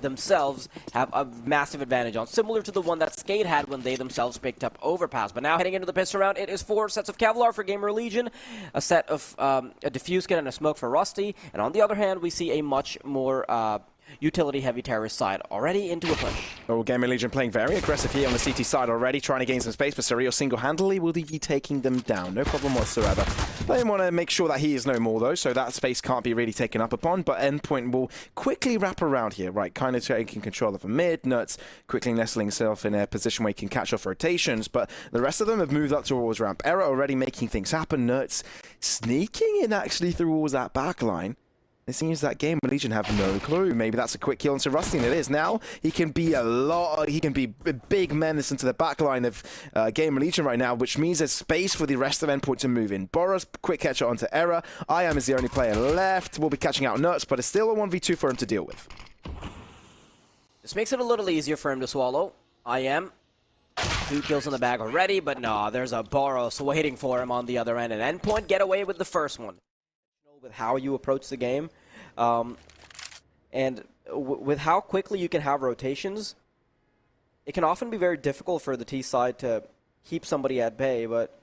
themselves have a massive advantage on, similar to the one that Skate had when they themselves picked up Overpass. But now heading into the pistol round, it is 4 sets of Kevlar for GamerLegion, a set of a diffuse kit and a smoke for Rusty, and on the other hand, we see a much more utility-heavy terrorist side already into a push. Oh, GamerLegion playing very aggressive here on the CT side already, trying to gain some space, but Surreal single-handedly will be taking them down. No problem whatsoever. They want to make sure that he is no more, though, so that space can't be really taken up upon, but Endpoint will quickly wrap around here, right? Kind of taking control of a mid, Nuts quickly nestling himself in a position where he can catch off rotations, but the rest of them have moved up towards ramp. Error already making things happen. Nuts sneaking in, actually, towards that back line. It seems that GamerLegion have no clue. Maybe that's a quick kill into Rusty, and it is now. He can be he can be a big menace into the back line of GamerLegion right now, which means there's space for the rest of Endpoint to move in. Boros, quick catch onto Error. I Am is the only player left. We'll be catching out Nuts, but it's still a 1v2 for him to deal with. This makes it a little easier for him to swallow. I Am 2 kills in the bag already, but no, there's a Boros waiting for him on the other end, and Endpoint get away with the first one. With how you approach the game, and with how quickly you can have rotations, it can often be very difficult for the T side to keep somebody at bay, but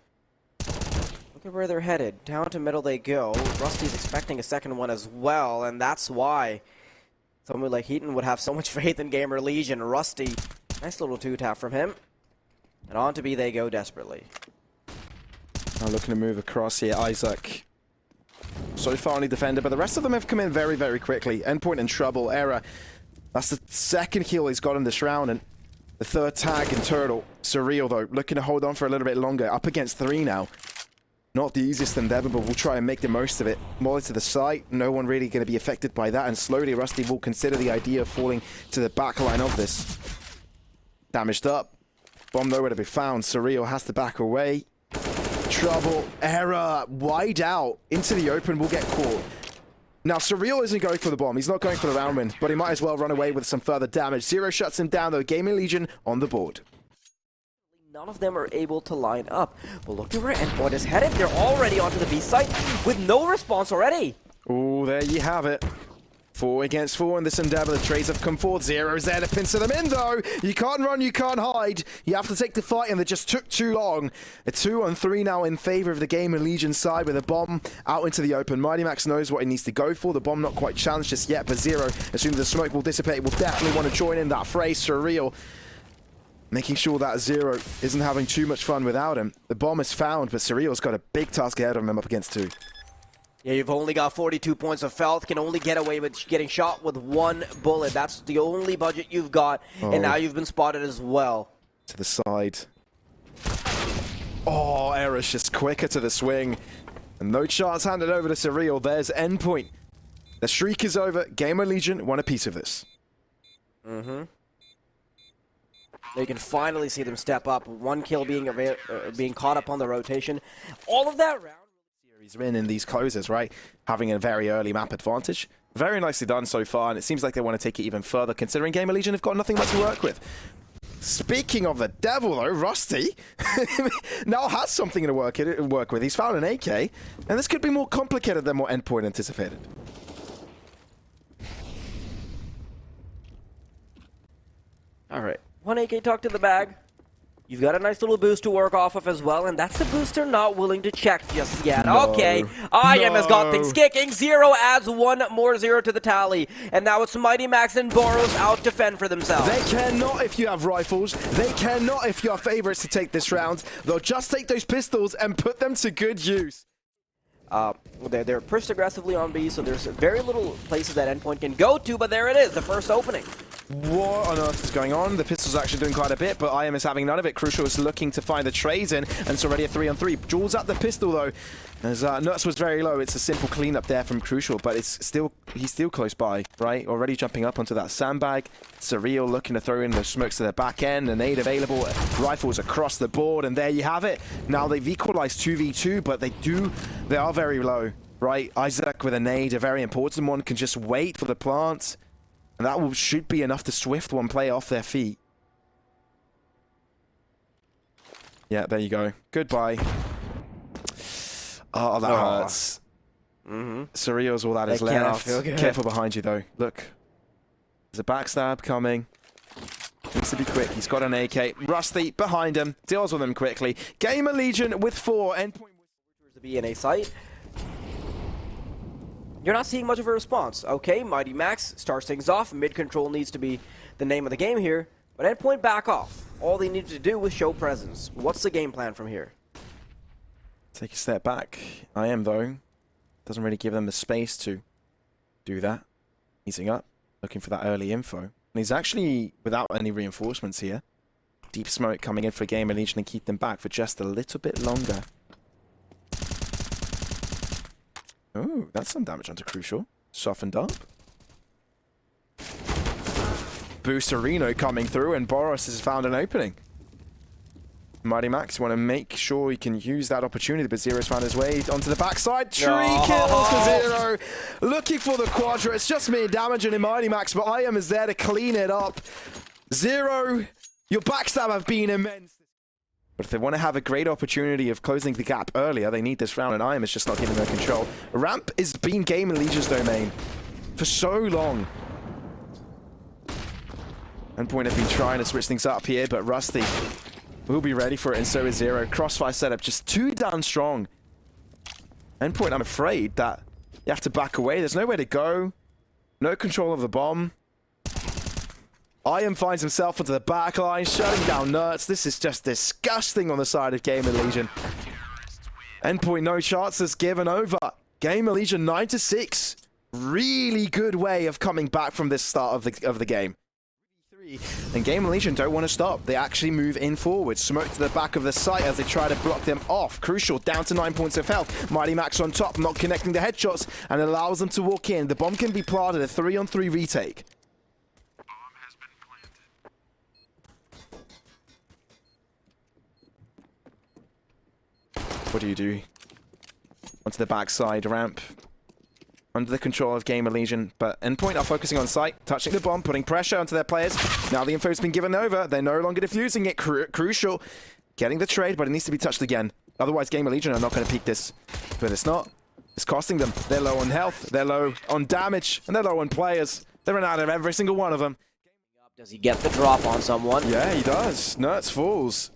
look at where they're headed. Down to middle they go. Rusty's expecting a second one as well, and that's why someone like Heaton would have so much faith in GamerLegion. Rusty, nice little 2-tap from him, and on to B they go desperately. Now looking to move across here, Isaac. So far only defender, but the rest of them have come in very, very quickly. Endpoint in trouble. Error. That's the second kill he's got in this round, and the third tag in Turtle. Surreal, though, looking to hold on for a little bit longer. Up against 3 now. Not the easiest endeavor, but we'll try and make the most of it. Molly to the side. No one really going to be affected by that, and slowly Rusty will consider the idea of falling to the back line of this. Damaged up. Bomb nowhere to be found. Surreal has to back away. Trouble, Error, wide out, into the open, will get caught. Now, Surreal isn't going for the bomb, he's not going for the round win, but he might as well run away with some further damage. Zero shuts him down, though. GamerLegion on the board. None of them are able to line up. But look at where Endpoint is headed. They're already onto the B site with no response already. Oh, there you have it. 4 against 4 in this endeavor. The trades have come forward. Zero's there to pincer them in, though. You can't run, you can't hide. You have to take the fight, and it just took too long. A 2-on-3 now in favor of the GamerLegion side with a bomb out into the open. Mighty Max knows what he needs to go for. The bomb not quite challenged just yet, but Zero, as soon as the smoke will dissipate, will definitely want to join in that fray. Surreal, making sure that Zero isn't having too much fun without him. The bomb is found, but Surreal's got a big task ahead of him up against 2. Yeah, you've only got 42 points of health, can only get away with getting shot with 1 bullet. That's the only budget you've got, and now you've been spotted as well. To the side. Oh, Error's just quicker to the swing. And no chance handed over to Surreal. There's Endpoint. The streak is over. GamerLegion want a piece of this. You can finally see them step up. 1 kill being caught up on the rotation. All of that round. In these closes, right? Having a very early map advantage. Very nicely done so far, and it seems like they want to take it even further, considering GamerLegion have got nothing much to work with. Speaking of the devil, though, Rusty now has something to work with. He's found an AK, and this could be more complicated than what Endpoint anticipated. All right, 1 AK tucked to the bag. You've got a nice little boost to work off of as well, and that's the booster not willing to check just yet. No. Okay, I Am has got things kicking. Zero adds 1 more 0 to the tally, and now it's Mighty Max and Boros out defend for themselves. They cannot if you have rifles. They cannot if you are favorites to take this round. They'll just take those pistols and put them to good use. They're pushed aggressively on B, so there's very little places that Endpoint can go to, but there it is, the first opening. What on earth is going on? The pistol's actually doing quite a bit, but IM is having none of it. Crucial is looking to find the trades in, and it's already a 3-on-3. Jules at the pistol, though. As Nuts was very low, it's a simple cleanup there from Crucial, but he's still close by, right? Already jumping up onto that sandbag. Surreal looking to throw in the smokes to the back end. A nade available, rifles across the board, and there you have it. Now they've equalized 2v2, but they are very low, right? Isaac with a nade, a very important one, can just wait for the plant. And that should be enough to swift one player off their feet. Yeah, there you go. Goodbye. Oh, that hurts. Surreal's all that is left. Feel good. Careful behind you, though. Look. There's a backstab coming. Needs to be quick. He's got an AK. Rusty behind him. Deals with him quickly. GamerLegion with 4. Endpoint to be in a site. You're not seeing much of a response. Okay, Mighty Max starts things off. Mid control needs to be the name of the game here. But Endpoint back off. All they needed to do was show presence. What's the game plan from here? Take a step back. IM, though, doesn't really give them the space to do that. Easing up. Looking for that early info. And he's actually without any reinforcements here. Deep smoke coming in for GamerLegion and keep them back for just a little bit longer. Oh, that's some damage onto Crucial. Softened up. Boosterino coming through, and Boros has found an opening. Mighty Max want to make sure he can use that opportunity, but Zero's found his way onto the backside. 3 kills for Zero. Looking for the Quadra. It's just me damaging him, Mighty Max, but IM is there to clean it up. Zero, your backstab have been immense. But if they want to have a great opportunity of closing the gap earlier, they need this round, and IM is just not giving them control. Ramp has been GamerLegion's domain for so long. Endpoint have been trying to switch things up here, but Rusty will be ready for it, and so is Zero. Crossfire setup just too down strong. Endpoint, I'm afraid that you have to back away. There's nowhere to go. No control of the bomb. IM finds himself onto the back line, shutting down Nerds. This is just disgusting on the side of GamerLegion. Endpoint, no chances given over. GamerLegion 9-6. Really good way of coming back from this start of the game. And GamerLegion don't want to stop. They actually move in forward. Smoke to the back of the site as they try to block them off. Crucial down to 9 points of health. Mighty Max on top, not connecting the headshots, and allows them to walk in. The bomb can be planted, a 3-on-3 retake. What do you do? Onto the backside ramp. Under the control of GamerLegion, but Endpoint are focusing on site, touching the bomb, putting pressure onto their players. Now the info's been given over. They're no longer defusing it. Crucial. Getting the trade, but it needs to be touched again. Otherwise, GamerLegion are not going to peek this. But it's not. It's costing them. They're low on health, they're low on damage, and they're low on players. They run out of every single one of them. Does he get the drop on someone? Yeah, he does. Nerds falls.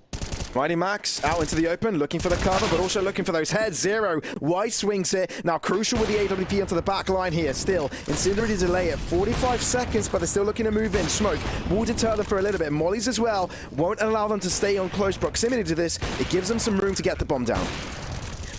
Mighty Max out into the open, looking for the cover, but also looking for those heads. Zero, wide swings it. Now Crucial with the AWP onto the back line here. Still, Incinerity delay at 45 seconds, but they're still looking to move in. Smoke will deter them for a little bit. Mollies as well won't allow them to stay on close proximity to this. It gives them some room to get the bomb down.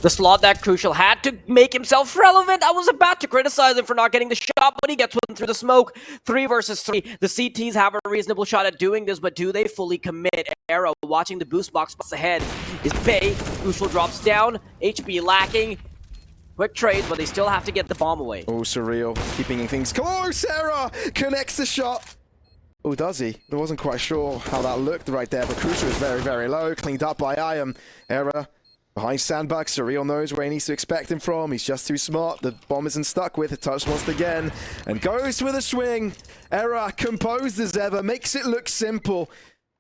The slot that Crucial had to make himself relevant. I was about to criticize him for not getting the shot, but he gets one through the smoke. 3 versus 3. The CTs have a reasonable shot at doing this, but do they fully commit? Arrow watching the boost box ahead is Bay. Crucial drops down. HP lacking. Quick trade, but they still have to get the bomb away. Oh, Surreal, keeping things close. Sarah connects the shot. Oh, does he? I wasn't quite sure how that looked right there, but Crucial is very, very low. Cleaned up by IM. Error. Behind sandbag, Surreal knows where he needs to expect him from. He's just too smart. The bomb isn't stuck with it. Touched once again and goes with a swing. Error, composed as ever, makes it look simple.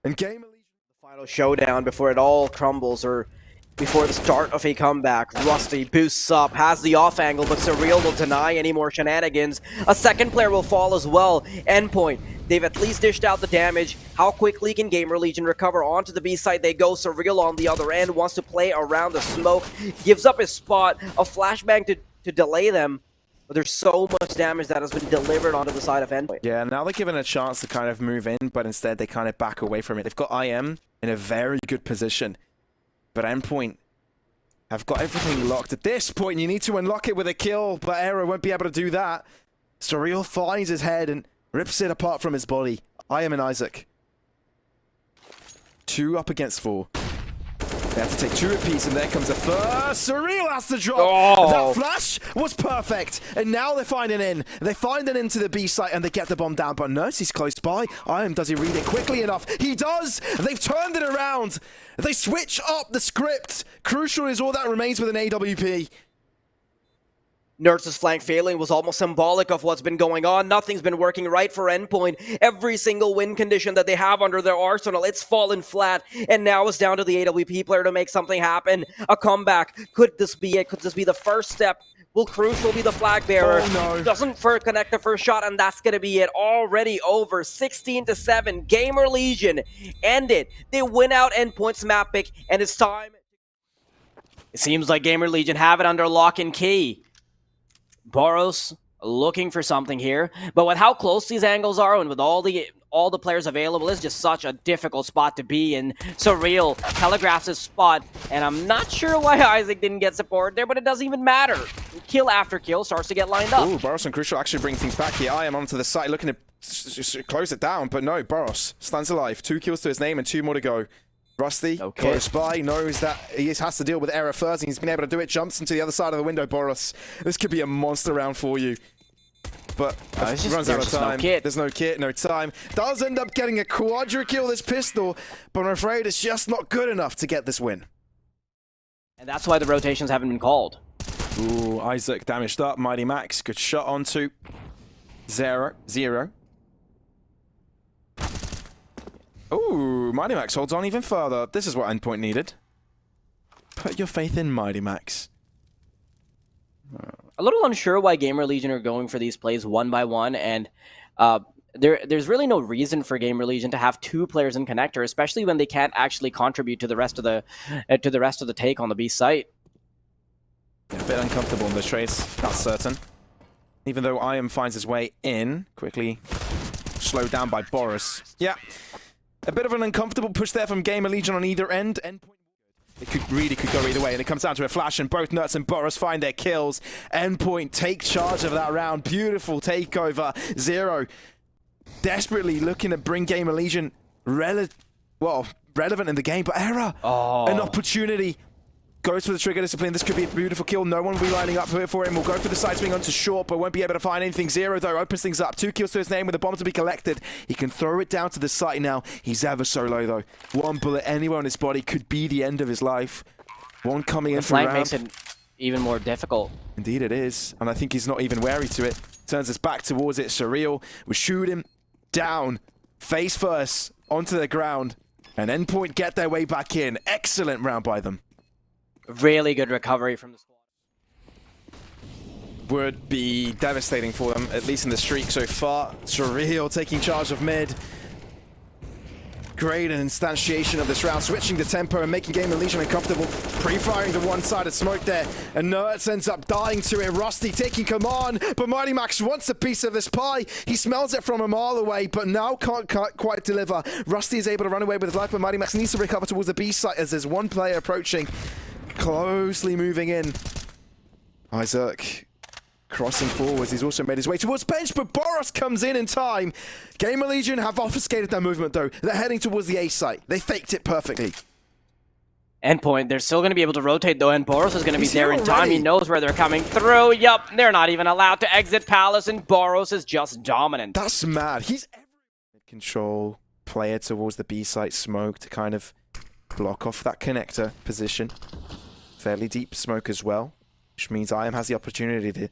And GamerLegion, the final showdown before it all crumbles, or before the start of a comeback. Rusty boosts up, has the off angle, but Surreal will deny any more shenanigans. A second player will fall as well. Endpoint. They've at least dished out the damage. How quickly can GamerLegion recover? Onto the B side they go. Surreal on the other end wants to play around the smoke. Gives up his spot. A flashbang to delay them. But there's so much damage that has been delivered onto the side of Endpoint. Yeah, now they're given a chance to kind of move in, but instead they kind of back away from it. They've got IM in a very good position. But Endpoint have got everything locked. At this point, you need to unlock it with a kill, but Arrow won't be able to do that. Surreal finds his head and rips it apart from his body. IM and Isaac. 2 up against 4. They have to take 2 apiece, and there comes the first. Surreal has to drop. Oh. That flash was perfect. And now they're finding in. They find it into the B site, and they get the bomb down. But Nurse is close by. IM, does he read it quickly enough? He does. They've turned it around. They switch up the script. Crucial is all that remains with an AWP. Nurse's flank failing was almost symbolic of what's been going on. Nothing's been working right for Endpoint. Every single win condition that they have under their arsenal, it's fallen flat. And now it's down to the AWP player to make something happen. A comeback. Could this be it? Could this be the first step? Will Crucial be the flag bearer? Oh, no. Doesn't connect the first shot, and that's going to be it. Already over 16-7. GamerLegion end it. They win out Endpoint's map pick, and it's time. It seems like GamerLegion have it under lock and key. Boros looking for something here, but with how close these angles are and with all the players available, it's just such a difficult spot to be in. Surreal telegraphs his spot, and I'm not sure why Isaac didn't get support there, but it doesn't even matter. Kill after kill starts to get lined up. Ooh, Boros and Crucial actually bring things back here. I am onto the site looking to close it down, but no, Boros stands alive. 2 kills to his name and 2 more to go. Rusty, close by, knows that he has to deal with error first, and he's been able to do it. Jumps into the other side of the window, Boros. This could be a monster round for you. But runs out of time. There's no kit, no time. Does end up getting a quadra kill, this pistol, but I'm afraid it's just not good enough to get this win. And that's why the rotations haven't been called. Ooh, Isaac damaged up. Mighty Max, good shot onto Zero. Ooh, Mighty Max holds on even further. This is what Endpoint needed. Put your faith in Mighty Max. A little unsure why GamerLegion are going for these plays one by one, and there's really no reason for GamerLegion to have 2 players in connector, especially when they can't actually contribute to the rest of the take on the B site. Yeah, a bit uncomfortable in this trades, that's certain. Even though IAM finds his way in, quickly slowed down by Boros. Yeah. A bit of an uncomfortable push there from GamerLegion on either end. Endpoint, it really could go either way, and it comes down to a flash, and both Nerds and Boros find their kills. Endpoint take charge of that round. Beautiful takeover. Zero desperately looking to bring GamerLegion relevant in the game, but error. An opportunity. Goes for the trigger discipline. This could be a beautiful kill. No one will be lining up for him. We'll go for the side swing onto short, but won't be able to find anything. Zero, though, opens things up. 2 kills to his name with the bomb to be collected. He can throw it down to the site now. He's ever so low, though. 1 bullet anywhere on his body could be the end of his life. 1 coming in for flank makes it even more difficult. Indeed it is, and I think he's not even wary to it. Turns his back towards it. Surreal will shoot him down, face first, onto the ground, and Endpoint get their way back in. Excellent round by them. Really good recovery from the squad. Would be devastating for them, at least in the streak so far. Surreal taking charge of mid. Great an instantiation of this round, switching the tempo and making GamerLegion uncomfortable. Pre-firing the one-sided smoke there, and Nerds ends up dying to it. Rusty taking command, but Mighty Max wants a piece of this pie. He smells it from a mile away, but now can't quite deliver. Rusty is able to run away with his life, but Mighty Max needs to recover towards the B site as there's 1 player approaching. Closely moving in. Isaac crossing forwards. He's also made his way towards bench, but Boros comes in time. GamerLegion have obfuscated their movement, though. They're heading towards the A site. They faked it perfectly. Endpoint, they're still going to be able to rotate, though, and Boros is going to be there in time. He knows where they're coming through. Yup, they're not even allowed to exit Palace, and Boros is just dominant. That's mad. He's control player towards the B site smoke to kind of block off that connector position. Fairly deep smoke as well, which means IAM has the opportunity to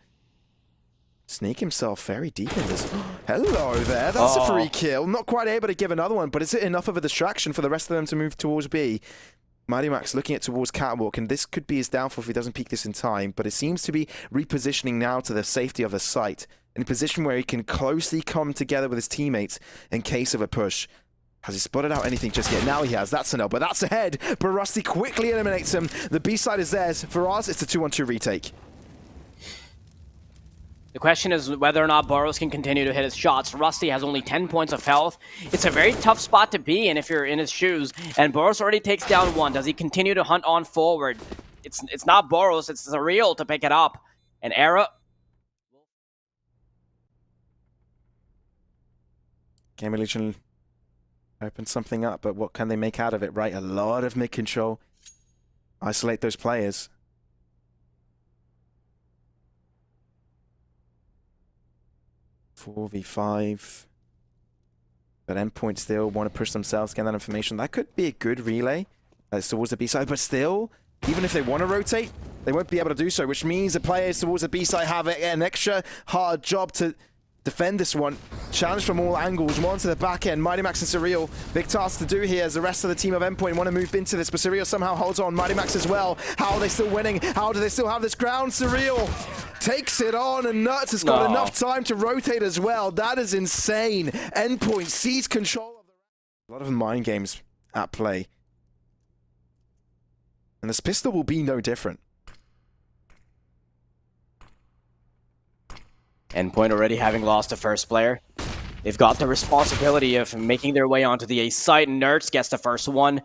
sneak himself very deep in this. Hello there, that's a free kill. Not quite able to give another one, but is it enough of a distraction for the rest of them to move towards B? Mighty Max looking at towards Catwalk, and this could be his downfall if he doesn't peek this in time, but it seems to be repositioning now to the safety of the site, in a position where he can closely come together with his teammates in case of a push. Has he spotted out anything just yet? Now he has. That's an L, but that's ahead. But Rusty quickly eliminates him. The B side is theirs. For us, it's a 2-on-2 retake. The question is whether or not Boros can continue to hit his shots. Rusty has only 10 points of health. It's a very tough spot to be in if you're in his shoes. And Boros already takes down 1. Does he continue to hunt on forward? It's not Boros, it's Surreal to pick it up. And Era. GamerLegion open something up, but what can they make out of it, right? A lot of mid control. Isolate those players. (4v5). But Endpoint still want to push themselves, get that information. That could be a good relay towards the B side, but still, even if they want to rotate, they won't be able to do so, which means the players towards the B side have an extra hard job to defend this one. Challenge from all angles, one to the back end. Mighty Max and Surreal, big task to do here as the rest of the team of Endpoint want to move into this, but Surreal somehow holds on. Mighty Max as well. How are they still winning? How do they still have this ground? Surreal takes it on, and Nuts has got enough time to rotate as well. That is insane. Endpoint sees control of the... A lot of mind games at play. And this pistol will be no different. Endpoint already having lost the first player. They've got the responsibility of making their way onto the A site. Nerds gets the first one.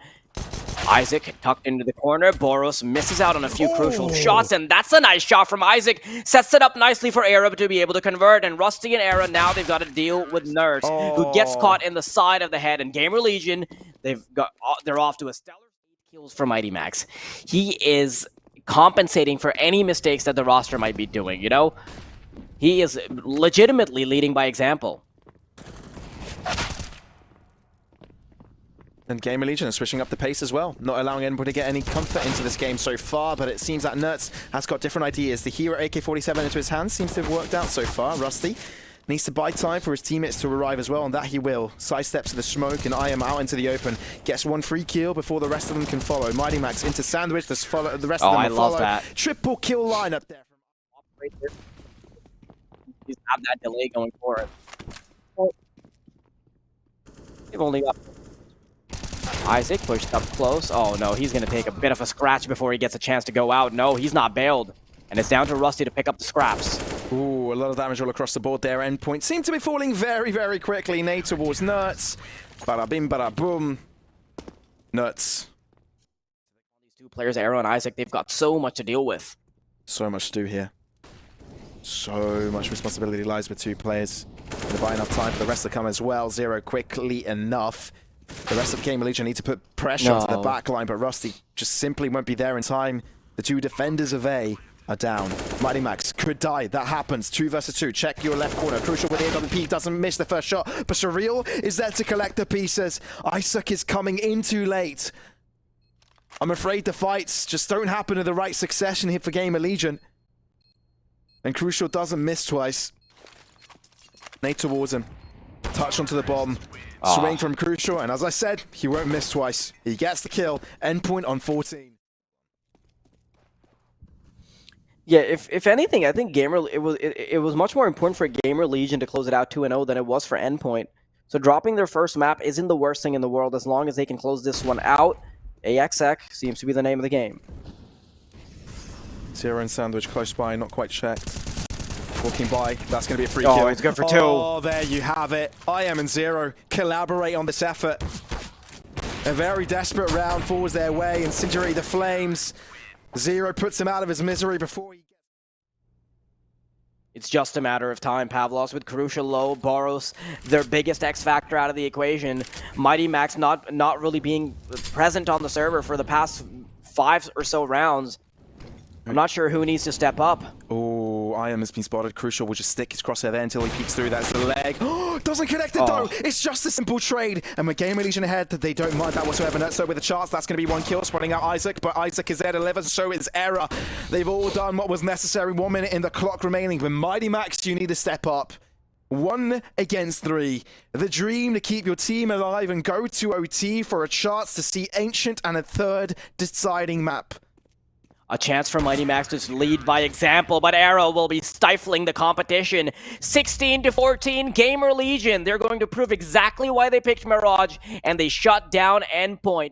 Isaac tucked into the corner. Boros misses out on a few crucial shots, and that's a nice shot from Isaac. Sets it up nicely for Arab to be able to convert, and Rusty and Era now they've got to deal with Nerds, who gets caught in the side of the head. And GamerLegion, they're off to a stellar 8 kills for Mighty Max. He is compensating for any mistakes that the roster might be doing, you know? He is legitimately leading by example. And GamerLegion is switching up the pace as well, not allowing anyone to get any comfort into this game so far, but it seems that Nerds has got different ideas. The hero AK-47 into his hands seems to have worked out so far. Rusty needs to buy time for his teammates to arrive as well, and that he will. Sidesteps to the smoke, and I am out into the open. Gets one free kill before the rest of them can follow. Mighty Max into Sandwich, the rest of them will follow. I love that. Triple kill lineup there. He's have that delay going for it. They've only got Isaac pushed up close. Oh no, he's going to take a bit of a scratch before he gets a chance to go out. No, he's not bailed. And it's down to Rusty to pick up the scraps. Ooh, a lot of damage all across the board there. Endpoint seem to be falling very, very quickly. Nade towards Nuts. Bada bim, bada boom. Nuts. These two players, Arrow and Isaac, they've got so much to deal with. So much to do here. So much responsibility lies with 2 players. Gonna buy enough time for the rest to come as well. Zero quickly enough. The rest of GamerLegion need to put pressure onto the back line, but Rusty just simply won't be there in time. The 2 defenders of A are down. Mighty Max could die. That happens. 2 versus 2. Check your left corner. Crucial with the AWP. Doesn't miss the first shot, but Surreal is there to collect the pieces. Isaac is coming in too late. I'm afraid the fights just don't happen in the right succession here for GamerLegion. And Crucial doesn't miss twice. Nade towards him. Touch onto the bomb. Swing from Crucial, and as I said, he won't miss twice. He gets the kill. Endpoint on 14. Yeah, if anything, I think it was much more important for GamerLegion to close it out 2-0 than it was for Endpoint. So dropping their first map isn't the worst thing in the world as long as they can close this one out. AXX seems to be the name of the game. Zero and Sandwich close by, not quite checked. Walking by, that's going to be a free kill. Oh, it's good for 2. Oh, there you have it. I am and Zero collaborate on this effort. A very desperate round falls their way. Incendiary the flames. Zero puts him out of his misery before he... It's just a matter of time. Pavlos with Crucial low, Boros, their biggest X factor out of the equation. Mighty Max not really being present on the server for the past 5 or so rounds. I'm not sure who needs to step up. Oh, Iam has been spotted. Crucial will just stick his crosshair there until he peeks through. That's the leg. Oh, doesn't connect it though. It's just a simple trade. And with GamerLegion ahead, they don't mind that whatsoever. So with a chance, that's going to be 1 kill, spotting out Isaac. But Isaac is there to deliver, so is Era. They've all done what was necessary. 1 minute in the clock remaining. With Mighty Max, you need to step up. 1 against 3. The dream to keep your team alive and go to OT for a chance to see Ancient and a 3rd deciding map. A chance for Mighty Max to lead by example, but Arrow will be stifling the competition. 16-14, GamerLegion. They're going to prove exactly why they picked Mirage, and they shut down Endpoint.